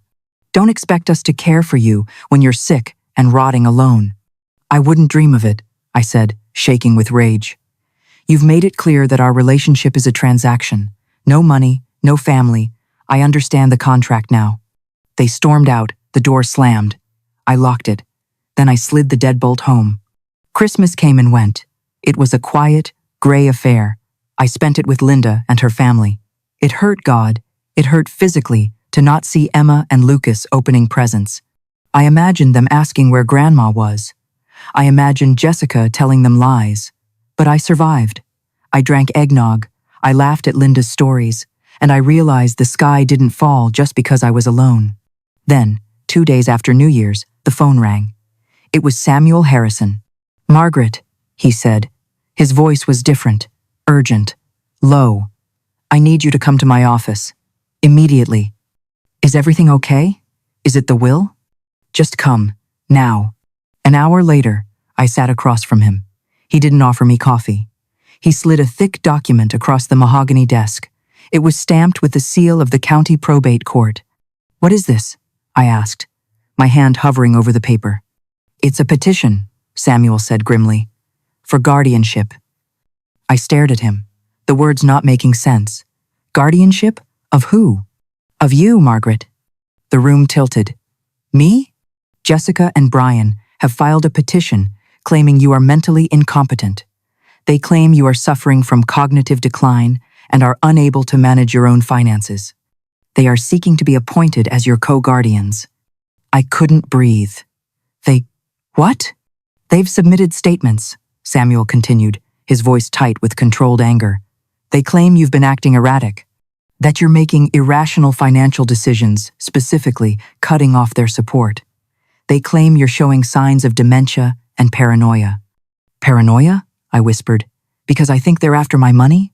Don't expect us to care for you when you're sick and rotting alone. I wouldn't dream of it, I said, shaking with rage. You've made it clear that our relationship is a transaction. No money, no family. I understand the contract now. They stormed out, the door slammed. I locked it. Then I slid the deadbolt home. Christmas came and went. It was a quiet, gray affair. I spent it with Linda and her family. It hurt God. It hurt physically to not see Emma and Lucas opening presents. I imagined them asking where Grandma was. I imagined Jessica telling them lies. But I survived. I drank eggnog. I laughed at Linda's stories. And I realized the sky didn't fall just because I was alone. Then, 2 days after New Year's, the phone rang. It was Samuel Harrison. "Margaret," he said. His voice was different, urgent, low. "I need you to come to my office. Immediately. Is everything okay? Is it the will? Just come, now." An hour later, I sat across from him. He didn't offer me coffee. He slid a thick document across the mahogany desk. It was stamped with the seal of the county probate court. "What is this?" I asked, my hand hovering over the paper. "It's a petition," Samuel said grimly, "for guardianship." I stared at him, the words not making sense. Guardianship? Of who? "Of you, Margaret." The room tilted. "Me?" "Jessica and Brian have filed a petition claiming you are mentally incompetent. They claim you are suffering from cognitive decline and are unable to manage your own finances. They are seeking to be appointed as your co-guardians." I couldn't breathe. What? "They've submitted statements," Samuel continued, his voice tight with controlled anger. "They claim you've been acting erratic, that you're making irrational financial decisions, specifically cutting off their support. They claim you're showing signs of dementia and paranoia." "Paranoia?" I whispered. "Because I think they're after my money?"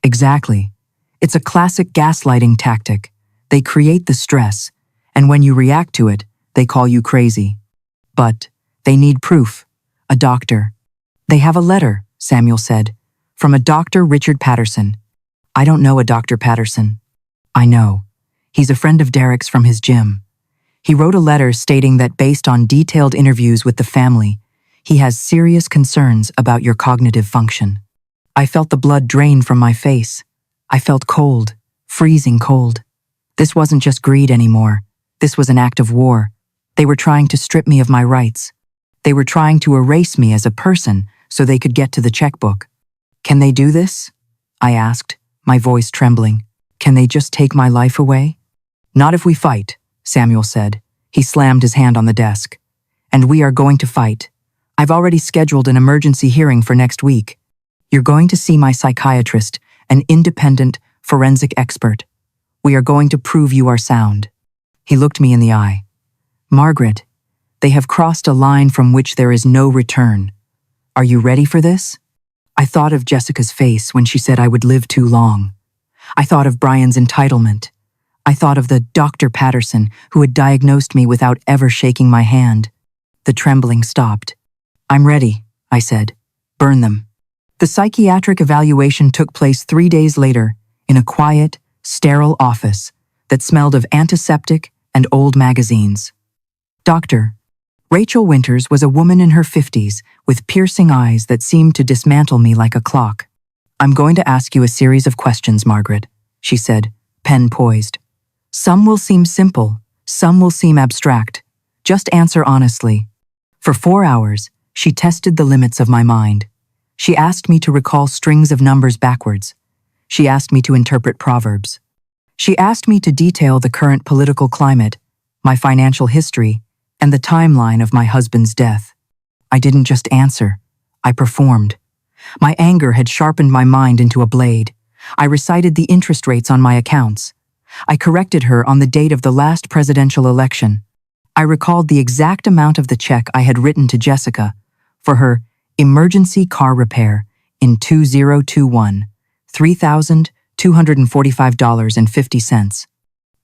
"Exactly. It's a classic gaslighting tactic. They create the stress, and when you react to it, they call you crazy. But they need proof. A doctor." "They have a letter," Samuel said, "from a Dr. Richard Patterson." "I don't know a Dr. Patterson." "I know. He's a friend of Derek's from his gym. He wrote a letter stating that based on detailed interviews with the family, he has serious concerns about your cognitive function." I felt the blood drain from my face. I felt cold, freezing cold. This wasn't just greed anymore. This was an act of war. They were trying to strip me of my rights. They were trying to erase me as a person so they could get to the checkbook. "Can they do this?" I asked, my voice trembling. "Can they just take my life away?" "Not if we fight," Samuel said. He slammed his hand on the desk. "And we are going to fight. I've already scheduled an emergency hearing for next week. You're going to see my psychiatrist, an independent forensic expert. We are going to prove you are sound." He looked me in the eye. "Margaret, they have crossed a line from which there is no return. Are you ready for this?" I thought of Jessica's face when she said I would live too long. I thought of Brian's entitlement. I thought of the Dr. Patterson who had diagnosed me without ever shaking my hand. The trembling stopped. "I'm ready," I said. "Burn them." The psychiatric evaluation took place 3 days later in a quiet, sterile office that smelled of antiseptic and old magazines. Doctor. Rachel Winters was a woman in her 50s with piercing eyes that seemed to dismantle me like a clock. "I'm going to ask you a series of questions, Margaret," she said, pen poised. "Some will seem simple, some will seem abstract. Just answer honestly." For 4 hours, she tested the limits of my mind. She asked me to recall strings of numbers backwards. She asked me to interpret proverbs. She asked me to detail the current political climate, my financial history, and the timeline of my husband's death. I didn't just answer. I performed. My anger had sharpened my mind into a blade. I recited the interest rates on my accounts. I corrected her on the date of the last presidential election. I recalled the exact amount of the check I had written to Jessica for her emergency car repair in 2021, $3,245.50.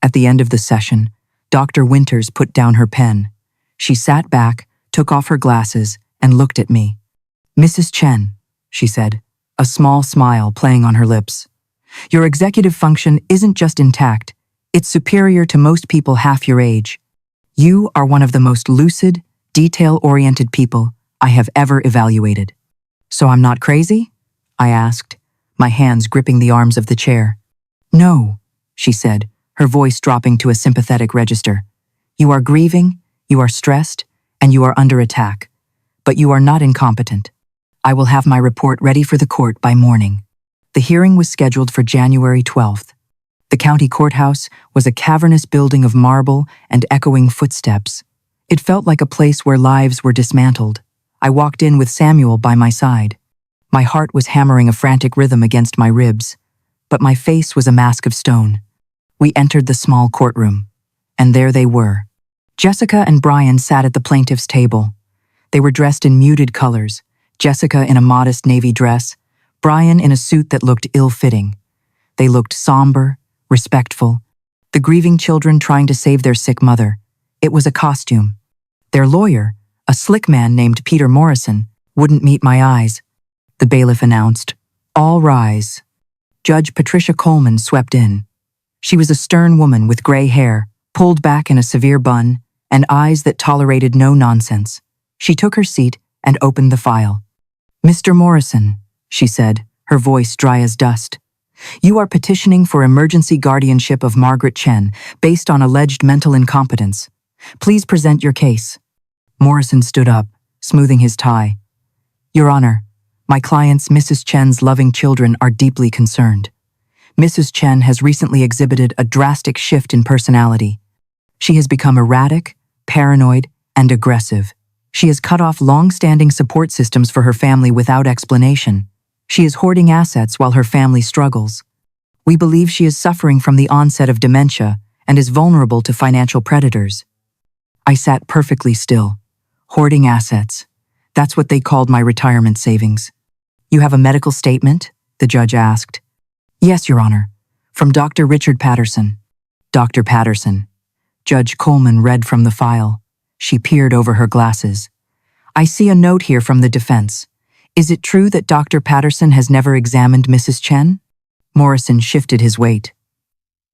At the end of the session, Dr. Winters put down her pen. She sat back, took off her glasses, and looked at me. Mrs. Chen, she said, a small smile playing on her lips. Your executive function isn't just intact, it's superior to most people half your age. You are one of the most lucid, detail-oriented people I have ever evaluated. So I'm not crazy? I asked, my hands gripping the arms of the chair. No, she said, her voice dropping to a sympathetic register. You are grieving, you are stressed, and you are under attack. But you are not incompetent. I will have my report ready for the court by morning. The hearing was scheduled for January 12th. The county courthouse was a cavernous building of marble and echoing footsteps. It felt like a place where lives were dismantled. I walked in with Samuel by my side. My heart was hammering a frantic rhythm against my ribs, but my face was a mask of stone. We entered the small courtroom, and there they were. Jessica and Brian sat at the plaintiff's table. They were dressed in muted colors, Jessica in a modest navy dress, Brian in a suit that looked ill-fitting. They looked somber, respectful, the grieving children trying to save their sick mother. It was a costume. Their lawyer, a slick man named Peter Morrison, wouldn't meet my eyes. The bailiff announced, "All rise." Judge Patricia Coleman swept in. She was a stern woman with gray hair, pulled back in a severe bun, and eyes that tolerated no nonsense. She took her seat and opened the file. "Mr. Morrison," she said, her voice dry as dust, "you are petitioning for emergency guardianship of Margaret Chen based on alleged mental incompetence. Please present your case." Morrison stood up, smoothing his tie. "Your Honor, my clients, Mrs. Chen's loving children, are deeply concerned. Mrs. Chen has recently exhibited a drastic shift in personality. She has become erratic, paranoid, and aggressive. She has cut off long-standing support systems for her family without explanation. She is hoarding assets while her family struggles. We believe she is suffering from the onset of dementia and is vulnerable to financial predators." I sat perfectly still. Hoarding assets. That's what they called my retirement savings. "You have a medical statement?" the judge asked. "Yes, Your Honor. From Dr. Richard Patterson." "Dr. Patterson." Judge Coleman read from the file. She peered over her glasses. "I see a note here from the defense. Is it true that Dr. Patterson has never examined Mrs. Chen?" Morrison shifted his weight.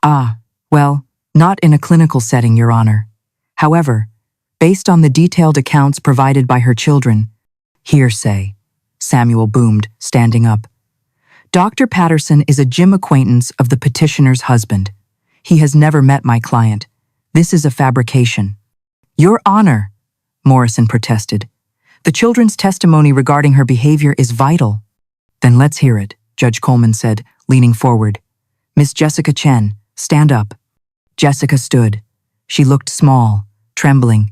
Well, not in a clinical setting, Your Honor. However, based on the detailed accounts provided by her children—" "Hearsay," Samuel boomed, standing up. "Dr. Patterson is a gym acquaintance of the petitioner's husband. He has never met my client. This is a fabrication." "Your Honor," Morrison protested, "the children's testimony regarding her behavior is vital." "Then let's hear it," Judge Coleman said, leaning forward. "Miss Jessica Chen, stand up." Jessica stood. She looked small, trembling.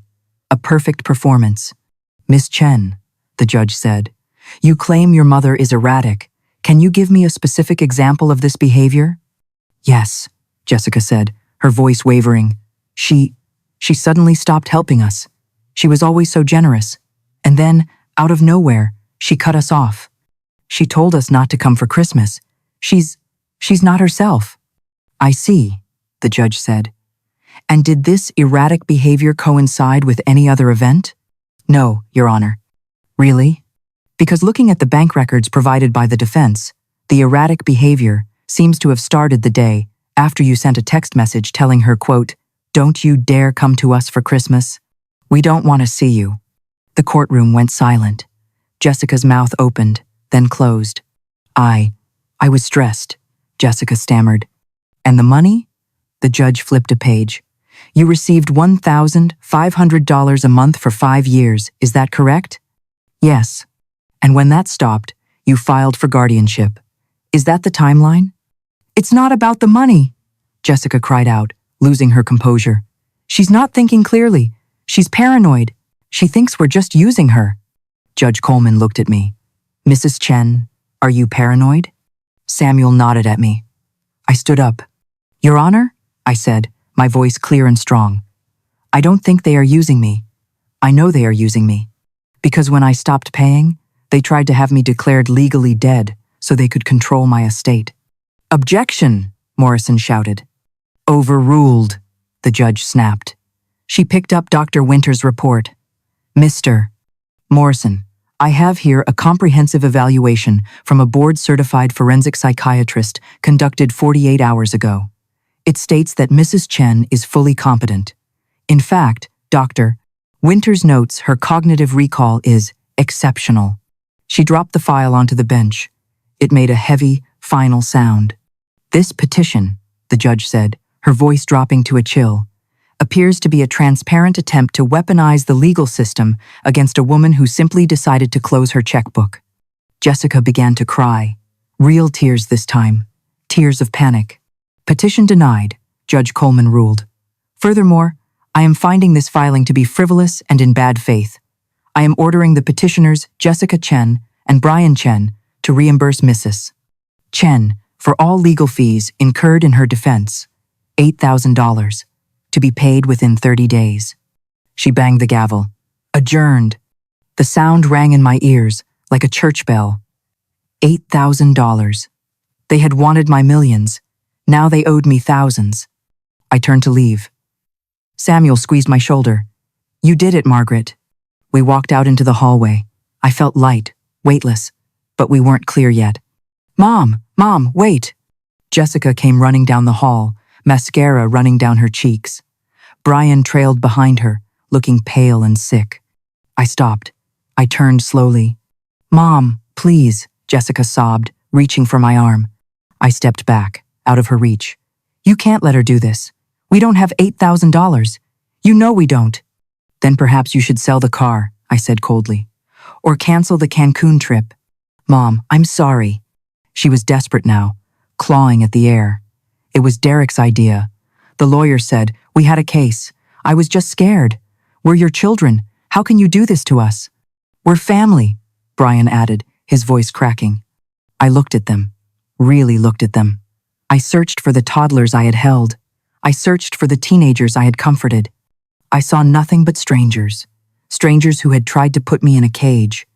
A perfect performance. "Miss Chen," the judge said, "you claim your mother is erratic. Can you give me a specific example of this behavior?" "Yes," Jessica said, her voice wavering. She suddenly stopped helping us. She was always so generous. And then, out of nowhere, she cut us off. She told us not to come for Christmas. She's not herself." "I see," the judge said. "And did this erratic behavior coincide with any other event?" "No, Your Honor." "Really?" "Because looking at the bank records provided by the defense, the erratic behavior seems to have started the day after you sent a text message telling her, quote, 'Don't you dare come to us for Christmas. We don't want to see you.'" The courtroom went silent. Jessica's mouth opened, then closed. I was stressed," Jessica stammered. "And the money?" The judge flipped a page. "You received $1,500 a month for 5 years, is that correct?" "Yes." "And when that stopped, you filed for guardianship. Is that the timeline?" "It's not about the money," Jessica cried out, losing her composure. "She's not thinking clearly. She's paranoid. She thinks we're just using her." Judge Coleman looked at me. "Mrs. Chen, are you paranoid?" Samuel nodded at me. I stood up. "Your Honor," I said, my voice clear and strong. "I don't think they are using me. I know they are using me. Because when I stopped paying, they tried to have me declared legally dead so they could control my estate." "Objection!" Morrison shouted. "Overruled," the judge snapped. She picked up Dr. Winter's report. "Mr. Morrison, I have here a comprehensive evaluation from a board-certified forensic psychiatrist conducted 48 hours ago. It states that Mrs. Chen is fully competent. In fact, Dr. Winters notes her cognitive recall is exceptional. She dropped the file onto the bench. It made a heavy, final sound. This petition, the judge said, her voice dropping to a chill, appears to be a transparent attempt to weaponize the legal system against a woman who simply decided to close her checkbook. Jessica began to cry. Real tears this time. Tears of panic. Petition denied, Judge Coleman ruled. Furthermore, I am finding this filing to be frivolous and in bad faith. I am ordering the petitioners Jessica Chen and Brian Chen to reimburse Mrs. Chen for all legal fees incurred in her defense, $8,000, to be paid within 30 days. She banged the gavel. Adjourned. The sound rang in my ears like a church bell. $8,000. They had wanted my millions. Now they owed me thousands. I turned to leave. Samuel squeezed my shoulder. You did it, Margaret. We walked out into the hallway. I felt light, weightless, but we weren't clear yet. Mom, wait! Jessica came running down the hall, mascara running down her cheeks. Brian trailed behind her, looking pale and sick. I stopped. I turned slowly. Mom, please, Jessica sobbed, reaching for my arm. I stepped back, out of her reach. You can't let her do this. We don't have $8,000. You know we don't. Then perhaps you should sell the car, I said coldly. Or cancel the Cancun trip. Mom, I'm sorry. She was desperate now, clawing at the air. It was Derek's idea. The lawyer said, we had a case. I was just scared. We're your children. How can you do this to us? We're family, Brian added, his voice cracking. I looked at them, really looked at them. I searched for the toddlers I had held. I searched for the teenagers I had comforted. I saw nothing but strangers. Strangers who had tried to put me in a cage.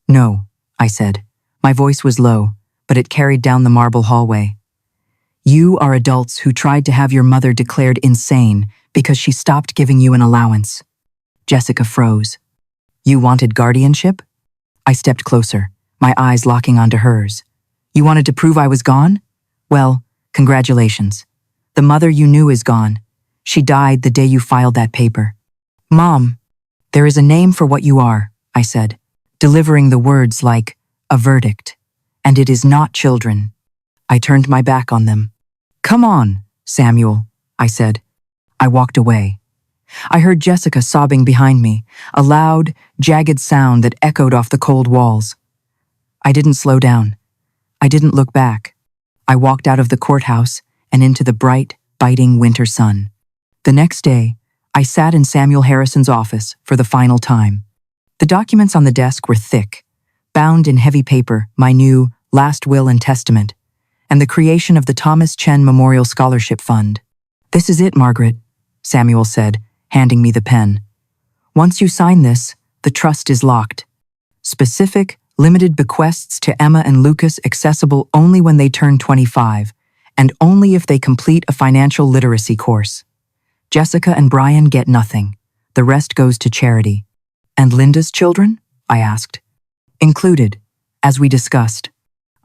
No, I said. My voice was low, but it carried down the marble hallway. You are adults who tried to have your mother declared insane because she stopped giving you an allowance. Jessica froze. You wanted guardianship? I stepped closer, my eyes locking onto hers. You wanted to prove I was gone? Well, congratulations. The mother you knew is gone. She died the day you filed that paper. Mom, there is a name for what you are, I said, delivering the words like a verdict. And it is not children. I turned my back on them. Come on, Samuel, I said. I walked away. I heard Jessica sobbing behind me, a loud, jagged sound that echoed off the cold walls. I didn't slow down. I didn't look back. I walked out of the courthouse and into the bright, biting winter sun. The next day, I sat in Samuel Harrison's office for the final time. The documents on the desk were thick, bound in heavy paper, my new last will and testament, and the creation of the Thomas Chen Memorial Scholarship Fund. This is it, Margaret, Samuel said, handing me the pen. Once you sign this, the trust is locked. Specific, limited bequests to Emma and Lucas accessible only when they turn 25, and only if they complete a financial literacy course. Jessica and Brian get nothing. The rest goes to charity. And Linda's children? I asked. Included, as we discussed.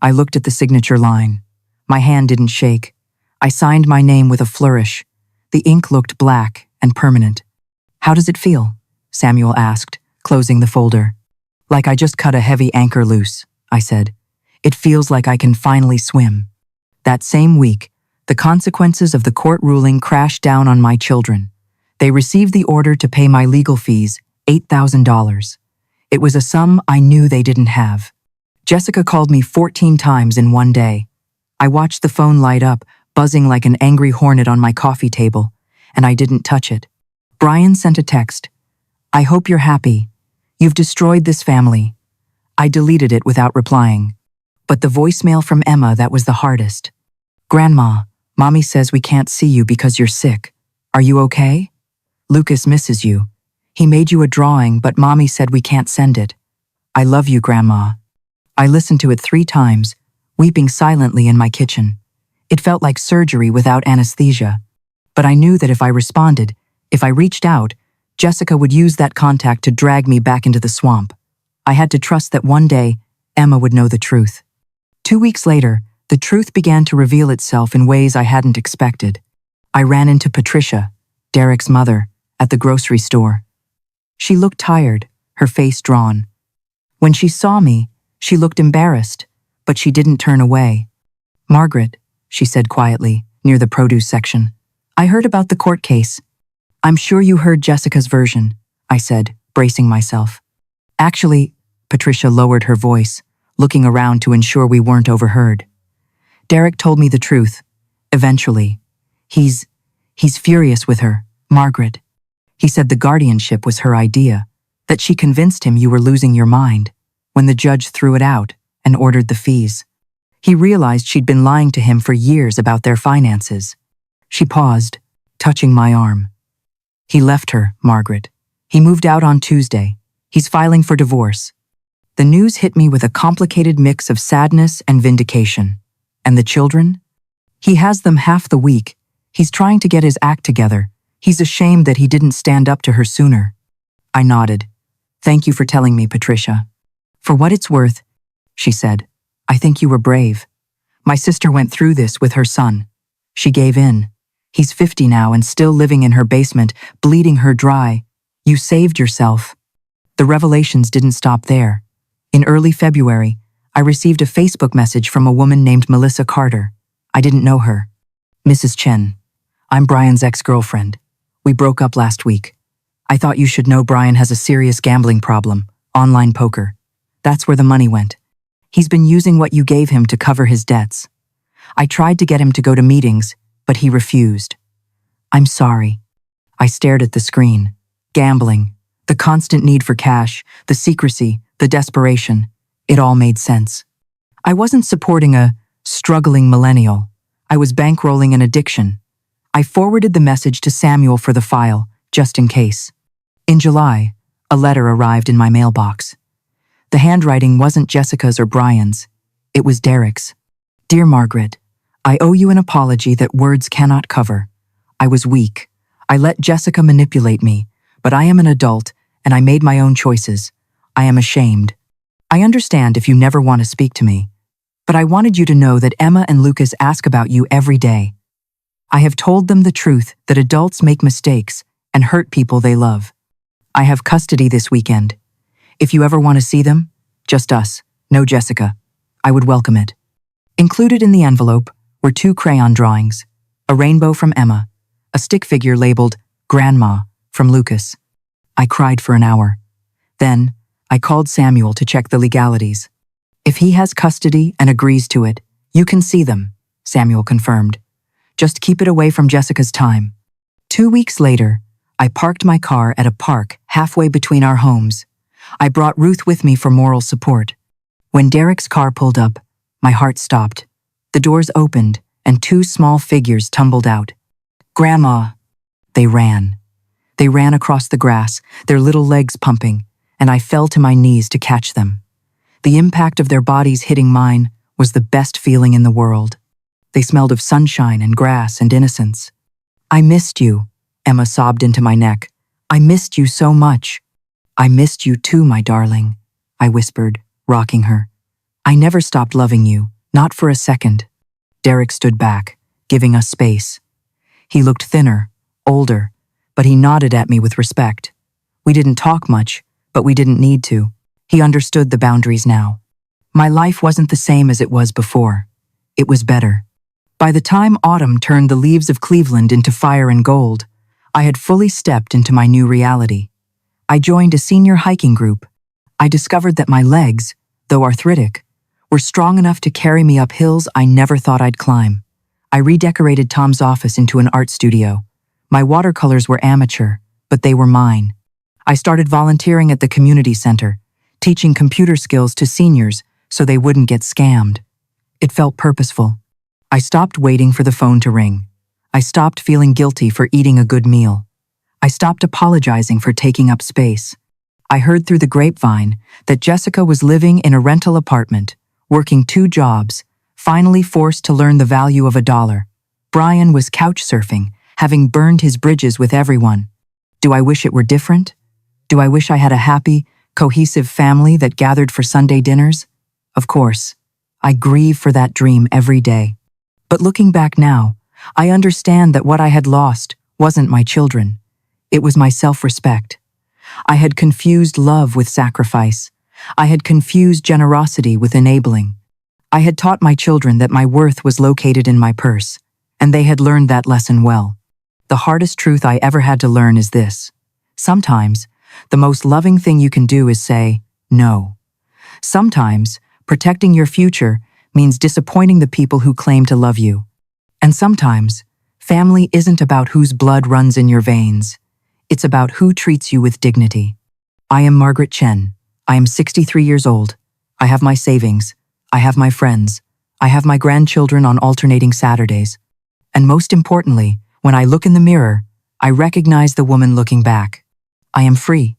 I looked at the signature line. My hand didn't shake. I signed my name with a flourish. The ink looked black and permanent. How does it feel? Samuel asked, closing the folder. Like I just cut a heavy anchor loose, I said. It feels like I can finally swim. That same week, the consequences of the court ruling crashed down on my children. They received the order to pay my legal fees, $8,000. It was a sum I knew they didn't have. Jessica called me 14 times in one day. I watched the phone light up, buzzing like an angry hornet on my coffee table, and I didn't touch it. Brian sent a text. I hope you're happy. You've destroyed this family. I deleted it without replying. But the voicemail from Emma, that was the hardest. Grandma, Mommy says we can't see you because you're sick. Are you okay? Lucas misses you. He made you a drawing, but Mommy said we can't send it. I love you, Grandma. I listened to it 3 times, weeping silently in my kitchen. It felt like surgery without anesthesia. But I knew that if I responded, if I reached out, Jessica would use that contact to drag me back into the swamp. I had to trust that one day, Emma would know the truth. 2 weeks later, the truth began to reveal itself in ways I hadn't expected. I ran into Patricia, Derek's mother, at the grocery store. She looked tired, her face drawn. When she saw me, she looked embarrassed, but she didn't turn away. "Margaret," she said quietly, near the produce section, "I heard about the court case." "I'm sure you heard Jessica's version," I said, bracing myself. "Actually," Patricia lowered her voice, looking around to ensure we weren't overheard. "Derek told me the truth. Eventually. He's furious with her, Margaret. He said the guardianship was her idea, that she convinced him you were losing your mind, when the judge threw it out and ordered the fees. He realized she'd been lying to him for years about their finances." She paused, touching my arm. "He left her, Margaret. He moved out on Tuesday. He's filing for divorce." The news hit me with a complicated mix of sadness and vindication. "And the children?" "He has them half the week. He's trying to get his act together. He's ashamed that he didn't stand up to her sooner." I nodded. "Thank you for telling me, Patricia." "For what it's worth," she said, "I think you were brave. My sister went through this with her son. She gave in. He's 50 now and still living in her basement, bleeding her dry. You saved yourself." The revelations didn't stop there. In early February, I received a Facebook message from a woman named Melissa Carter. I didn't know her. "Mrs. Chen, I'm Brian's ex-girlfriend. We broke up last week. I thought you should know Brian has a serious gambling problem, online poker. That's where the money went. He's been using what you gave him to cover his debts. I tried to get him to go to meetings, but he refused. I'm sorry." I stared at the screen. Gambling, the constant need for cash, the secrecy, the desperation. It all made sense. I wasn't supporting a struggling millennial. I was bankrolling an addiction. I forwarded the message to Samuel for the file, just in case. In July, a letter arrived in my mailbox. The handwriting wasn't Jessica's or Brian's. It was Derek's. "Dear Margaret, I owe you an apology that words cannot cover. I was weak. I let Jessica manipulate me, but I am an adult and I made my own choices. I am ashamed. I understand if you never want to speak to me, but I wanted you to know that Emma and Lucas ask about you every day. I have told them the truth that adults make mistakes and hurt people they love. I have custody this weekend. If you ever want to see them, just us, no Jessica. I would welcome it." Included in the envelope were 2 crayon drawings, a rainbow from Emma, a stick figure labeled Grandma from Lucas. I cried for an hour. Then, I called Samuel to check the legalities. "If he has custody and agrees to it, you can see them," Samuel confirmed. "Just keep it away from Jessica's time." 2 weeks later, I parked my car at a park halfway between our homes. I brought Ruth with me for moral support. When Derek's car pulled up, my heart stopped. The doors opened, and 2 small figures tumbled out. "Grandma!" They ran. They ran across the grass, their little legs pumping, and I fell to my knees to catch them. The impact of their bodies hitting mine was the best feeling in the world. They smelled of sunshine and grass and innocence. "I missed you," Emma sobbed into my neck. "I missed you so much." "I missed you too, my darling," I whispered, rocking her. "I never stopped loving you, not for a second." Derek stood back, giving us space. He looked thinner, older, but he nodded at me with respect. We didn't talk much, but we didn't need to. He understood the boundaries now. My life wasn't the same as it was before. It was better. By the time autumn turned the leaves of Cleveland into fire and gold, I had fully stepped into my new reality. I joined a senior hiking group. I discovered that my legs, though arthritic, were strong enough to carry me up hills I never thought I'd climb. I redecorated Tom's office into an art studio. My watercolors were amateur, but they were mine. I started volunteering at the community center, teaching computer skills to seniors so they wouldn't get scammed. It felt purposeful. I stopped waiting for the phone to ring. I stopped feeling guilty for eating a good meal. I stopped apologizing for taking up space. I heard through the grapevine that Jessica was living in a rental apartment, working 2 jobs, finally forced to learn the value of $1. Brian was couch surfing, having burned his bridges with everyone. Do I wish it were different? Do I wish I had a happy, cohesive family that gathered for Sunday dinners? Of course, I grieve for that dream every day. But looking back now, I understand that what I had lost wasn't my children. It was my self-respect. I had confused love with sacrifice. I had confused generosity with enabling. I had taught my children that my worth was located in my purse, and they had learned that lesson well. The hardest truth I ever had to learn is this. Sometimes, the most loving thing you can do is say, no. Sometimes, protecting your future means disappointing the people who claim to love you. And sometimes, family isn't about whose blood runs in your veins. It's about who treats you with dignity. I am Margaret Chen. I am 63 years old. I have my savings. I have my friends. I have my grandchildren on alternating Saturdays. And most importantly, when I look in the mirror, I recognize the woman looking back. I am free.